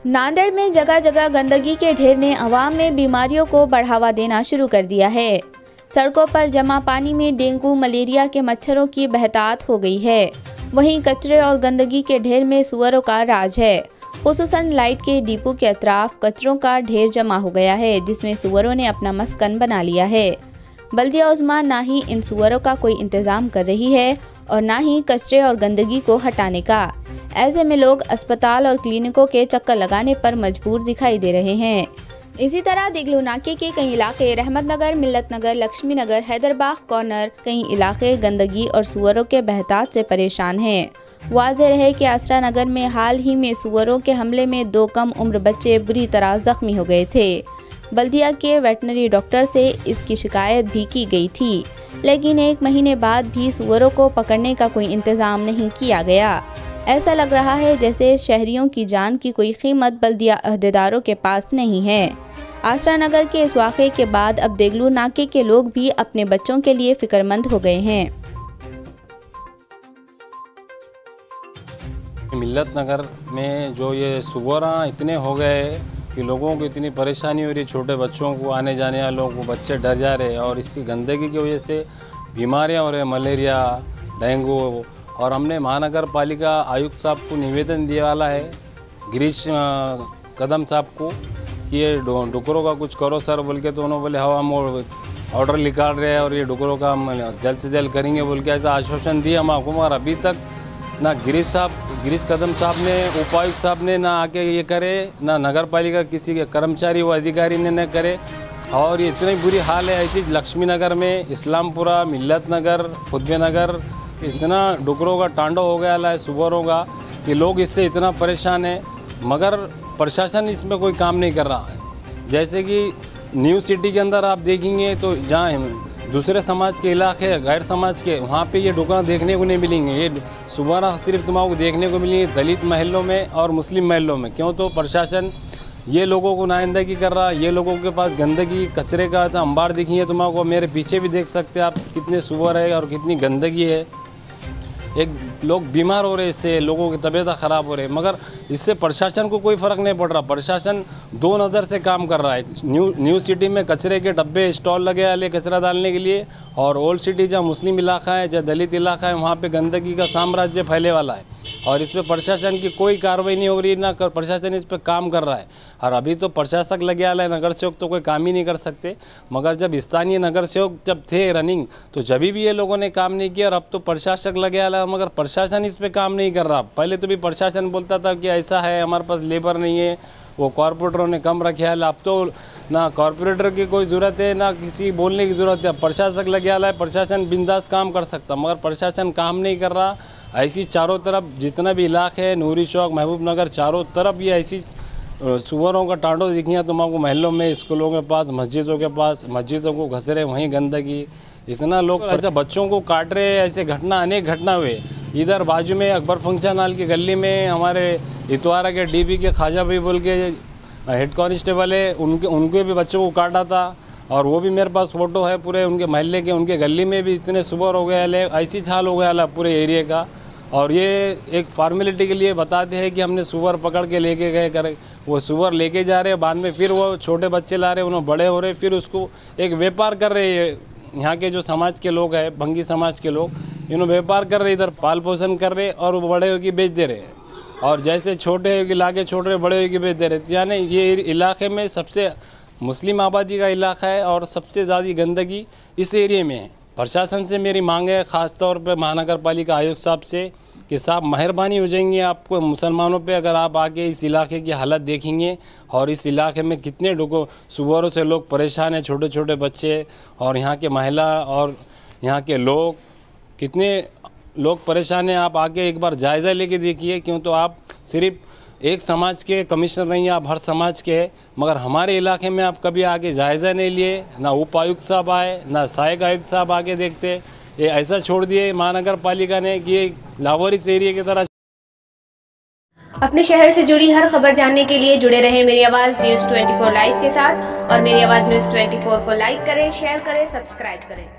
नांदेड़ में जगह जगह गंदगी के ढेर ने अवाम में बीमारियों को बढ़ावा देना शुरू कर दिया है। सड़कों पर जमा पानी में डेंगू मलेरिया के मच्छरों की बहतात हो गई है। वहीं कचरे और गंदगी के ढेर में सुअरों का राज है। खुसूसन लाइट के डिपो के अतराफ कचरों का ढेर जमा हो गया है, जिसमें सुअरों ने अपना मस्कन बना लिया है। बल्दिया उस्मा ना ही इन सुअरों का कोई इंतज़ाम कर रही है और ना ही कचरे और गंदगी को हटाने का। ऐसे में लोग अस्पताल और क्लिनिकों के चक्कर लगाने पर मजबूर दिखाई दे रहे हैं। इसी तरह देगलू नाके के कई इलाके रहमतनगर, मिल्लतनगर, लक्ष्मी नगर, हैदरबाग कॉर्नर कई इलाके गंदगी और सुअरों के बहतात से परेशान हैं। वाज़ेह है कि आसरा नगर में हाल ही में सुअरों के हमले में 2 कम उम्र बच्चे बुरी तरह जख्मी हो गए थे। बल्दिया के वेटनरी डॉक्टर से इसकी शिकायत भी की गई थी, लेकिन 1 महीने बाद भी सुअरों को पकड़ने का कोई इंतज़ाम नहीं किया गया। ऐसा लग रहा है जैसे शहरियों की जान की कोई कीमत बल्दिया अहदेदारों के पास नहीं है। आसरा नगर के इस वाक़े के बाद अब देगलू नाके के लोग भी अपने बच्चों के लिए फिक्रमंद हो गए हैं। मिल्लत नगर में जो ये सुअरा इतने हो गए कि लोगों को इतनी परेशानी हो रही, छोटे बच्चों को, आने जाने वालों को, बच्चे डर जा रहे हैं और इसकी गंदगी की वजह से बीमारियां हो रही हैं, मलेरिया, डेंगू। और हमने महानगर पालिका आयुक्त साहब को निवेदन दिया वाला है, गिरीश कदम साहब को, कि ये डुकरों का कुछ करो सर बोल के। तो उन्होंने बोले हाँ हम ऑर्डर निकाल रहे हैं और ये डुकरों का हम जल्द से जल्द करेंगे बोल के ऐसा आश्वासन दिया हम आपको। मगर अभी तक ना गिरीश कदम साहब ने, उपायुक्त साहब ने ना आके ये करे, ना नगर पालिका किसी के कर्मचारी व अधिकारी ने न करे। और ये इतनी बुरी हाल है ऐसी लक्ष्मी नगर में, इस्लामपुरा, मिल्लत नगर, खुतबे नगर, इतना डुकरों का तांडव हो गया है सुअरों का कि लोग इससे इतना परेशान है। मगर प्रशासन इसमें कोई काम नहीं कर रहा है। जैसे कि न्यू सिटी के अंदर आप देखेंगे तो जहाँ दूसरे समाज के इलाके, गैर समाज के, वहाँ पे ये डुकरा देखने को नहीं मिलेंगे। ये सुअरा सिर्फ तुम्हारा देखने को मिलेंगे दलित महलों में और मुस्लिम महलों में। क्यों? तो प्रशासन ये लोगों को नाइंदगी कर रहा है। ये लोगों के पास गंदगी, कचरे का अंबार दिखी है तुम्हारा, मेरे पीछे भी देख सकते हैं आप कितने सुअर है और कितनी गंदगी है। एक लोग बीमार हो रहे, इससे लोगों की तबीयत ख़राब हो रही है। मगर इससे प्रशासन को कोई फ़र्क नहीं पड़ रहा। प्रशासन 2 नज़र से काम कर रहा है। न्यू सिटी में कचरे के डब्बे, स्टॉल लगे वाले कचरा डालने के लिए, और ओल्ड सिटी जहाँ मुस्लिम इलाका है, जहाँ दलित इलाका है, वहाँ पे गंदगी का साम्राज्य फैले वाला है। और इस पर प्रशासन की कोई कार्रवाई नहीं हो रही, ना प्रशासन इस पर काम कर रहा है। और अभी तो प्रशासक लगे वाला है, नगर सेवक तो कोई काम ही नहीं कर सकते। मगर जब स्थानीय नगर सेवक जब थे रनिंग, तो जब भी ये लोगों ने काम नहीं किया, और अब तो प्रशासक लगे वाला है, मगर प्रशासन इस पे काम नहीं कर रहा। पहले तो भी प्रशासन बोलता था कि ऐसा है, हमारे पास लेबर नहीं है, वो कॉरपोरेटरों ने कम रखे है। अब तो ना कॉरपोरेटर की कोई ज़रूरत है, ना किसी बोलने की ज़रूरत है। प्रशासक लगे वाला है, प्रशासन बिंदास काम कर सकता, मगर प्रशासन काम नहीं कर रहा। ऐसी चारों तरफ जितना भी इलाके है, नूरी चौक, महबूब नगर, चारों तरफ ये ऐसी सुअरों का टांडो दिखिए तुमको महलों में, स्कूलों के पास, मस्जिदों के पास, मस्जिदों को घस रहे, वहीं गंदगी, इतना लोग ऐसे बच्चों को काट रहे। ऐसे घटना, अनेक घटना हुए। इधर बाजू में अकबर फंक्शन हॉल की गली में हमारे इतवारा के डीबी के ख्वाजा भाई बोल के हेड कांस्टेबल है, उनके भी बच्चों को काटा था। और वो भी मेरे पास फ़ोटो है पूरे उनके महल्ले के, उनके गली में भी इतने सुअर हो गए, ऐसी हाल हो गया पूरे एरिया का। और ये एक फॉर्मेलिटी के लिए बताते हैं कि हमने सुअर पकड़ के लेके गए करे, वो सुअर लेके जा रहे हैं, बाद में फिर वो छोटे बच्चे ला रहे, उन्हें बड़े हो रहे, फिर उसको एक व्यापार कर रहे हैं। यहाँ के जो समाज के लोग हैं, भंगी समाज के लोग, इन्होंने व्यापार कर रहे, इधर पाल पोषण कर रहे और वो बड़े होकर बेच दे रहे हैं। और जैसे छोटे होकर लाके छोड़ रहे, बड़े होकर बेच दे रहे। यानी ये इलाके में सबसे मुस्लिम आबादी का इलाका है और सबसे ज़्यादा गंदगी इस एरिए में है। प्रशासन से मेरी मांग है, ख़ास तौर पे महानगर पालिका आयुक्त साहब से, कि साहब मेहरबानी हो जाएंगी आपको मुसलमानों पे अगर आप आके इस इलाके की हालत देखेंगे। और इस इलाके में कितने सुअरों से लोग परेशान हैं, छोटे छोटे बच्चे, और यहाँ के महिला और यहाँ के लोग, कितने लोग परेशान हैं। आप आके एक बार जायज़ा लेके देखिए। क्यों? तो आप सिर्फ एक समाज के कमिश्नर नहीं हैं, आप हर समाज के हैं। मगर हमारे इलाके में आप कभी आके जायज़ा नहीं लिए, ना उपायुक्त साहब आए, ना सहायक आयुक्त साहब आके देखते। ये ऐसा छोड़ दिए महानगर पालिका ने कि ये लावारिस एरिया की तरह। अपने शहर से जुड़ी हर खबर जानने के लिए जुड़े रहें मेरी आवाज़ न्यूज़ 24 लाइव के साथ। और मेरी आवाज़ न्यूज़ 24 को लाइक करें, शेयर करें, सब्सक्राइब करें।